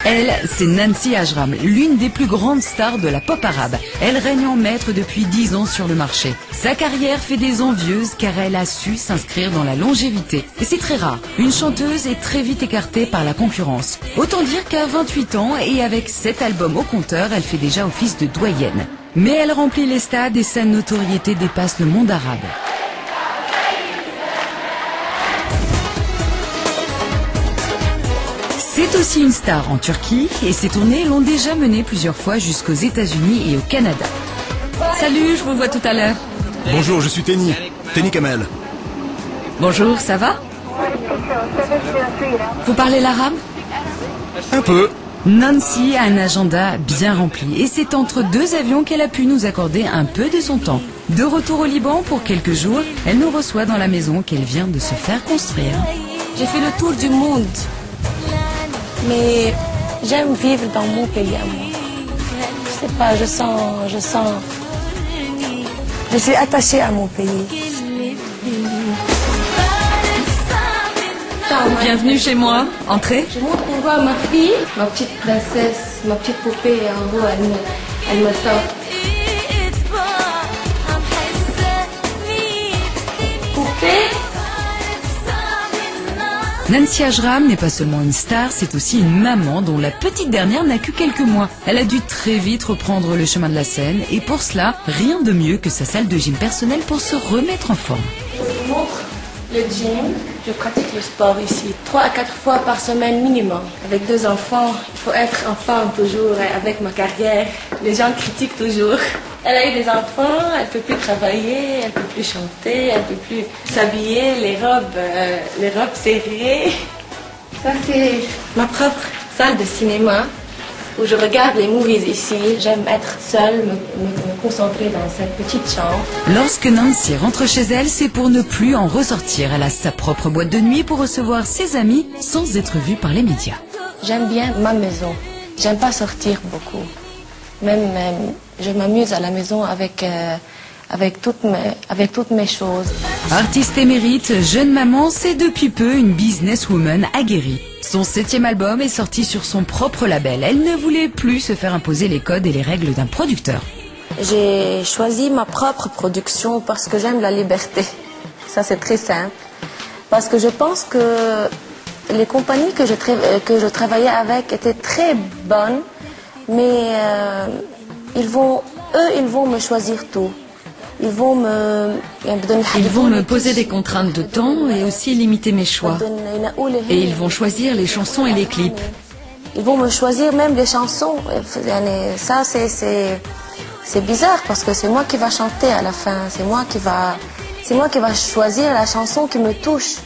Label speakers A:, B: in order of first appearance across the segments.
A: Elle, c'est Nancy Ajram, l'une des plus grandes stars de la pop arabe. Elle règne en maître depuis 10 ans sur le marché. Sa carrière fait des envieuses car elle a su s'inscrire dans la longévité. Et c'est très rare. Une chanteuse est très vite écartée par la concurrence. Autant dire qu'à 28 ans et avec 7 albums au compteur, elle fait déjà office de doyenne. Mais elle remplit les stades et sa notoriété dépasse le monde arabe. C'est aussi une star en Turquie et ses tournées l'ont déjà menée plusieurs fois jusqu'aux États-Unis et au Canada. Salut, je vous vois tout à l'heure.
B: Bonjour, je suis Tenny Kamel.
A: Bonjour, ça va? Vous parlez l'arabe?
B: Un peu.
A: Nancy a un agenda bien rempli et c'est entre 2 avions qu'elle a pu nous accorder un peu de son temps. De retour au Liban pour quelques jours, elle nous reçoit dans la maison qu'elle vient de se faire construire.
C: J'ai fait le tour du monde. Mais j'aime vivre dans mon pays à moi. Je sais pas, je suis attachée à mon pays.
A: Bienvenue chez moi. Entrez.
C: Je montre pour voir ma fille, ma petite princesse, ma petite poupée en haut, elle me tente. Poupée.
A: Nancy Ajram n'est pas seulement une star, c'est aussi une maman dont la petite dernière n'a que quelques mois. Elle a dû très vite reprendre le chemin de la scène et pour cela, rien de mieux que sa salle de gym personnelle pour se remettre en forme.
C: Je vous montre le gym. Je pratique le sport ici 3 à 4 fois par semaine minimum. Avec 2 enfants, il faut être en forme toujours. Avec ma carrière, les gens critiquent toujours. Elle a eu des enfants, elle ne peut plus travailler, elle ne peut plus chanter, elle ne peut plus s'habiller, les robes serrées. Ça c'est ma propre salle de cinéma où je regarde les movies ici. J'aime être seule, me concentrer dans cette petite chambre.
A: Lorsque Nancy rentre chez elle, c'est pour ne plus en ressortir. Elle a sa propre boîte de nuit pour recevoir ses amis sans être vue par les médias.
C: J'aime bien ma maison. J'aime pas sortir beaucoup. Même je m'amuse à la maison avec toutes mes choses.
A: Artiste émérite, jeune maman, c'est depuis peu une businesswoman aguerrie. Son 7e album est sorti sur son propre label. Elle ne voulait plus se faire imposer les codes et les règles d'un producteur.
C: J'ai choisi ma propre production parce que j'aime la liberté. Ça c'est très simple. Parce que je pense que les compagnies que je travaillais avec étaient très bonnes, mais ils vont me choisir tout. Ils vont me
A: poser des contraintes de temps et aussi limiter mes choix. Et ils vont choisir les chansons et les clips.
C: Ils vont me choisir même les chansons. Ça, c'est bizarre parce que c'est moi qui va chanter à la fin. C'est moi qui va choisir la chanson qui me touche.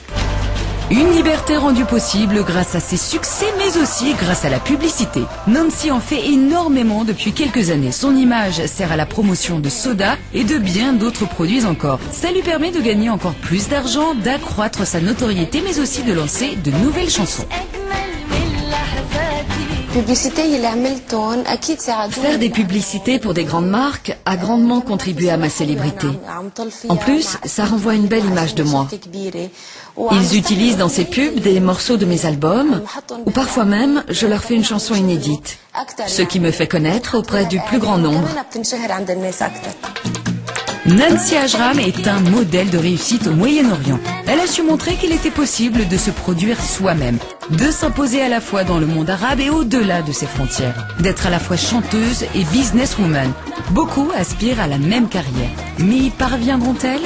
A: Une liberté rendue possible grâce à ses succès, mais aussi grâce à la publicité. Nancy en fait énormément depuis quelques années. Son image sert à la promotion de soda et de bien d'autres produits encore. Ça lui permet de gagner encore plus d'argent, d'accroître sa notoriété, mais aussi de lancer de nouvelles chansons.
D: Faire des publicités pour des grandes marques a grandement contribué à ma célébrité. En plus, ça renvoie une belle image de moi. Ils utilisent dans ces pubs des morceaux de mes albums, ou parfois même, je leur fais une chanson inédite, ce qui me fait connaître auprès du plus grand nombre.
A: Nancy Ajram est un modèle de réussite au Moyen-Orient. Elle a su montrer qu'il était possible de se produire soi-même, de s'imposer à la fois dans le monde arabe et au-delà de ses frontières, d'être à la fois chanteuse et businesswoman. Beaucoup aspirent à la même carrière, mais y parviendront-elles ?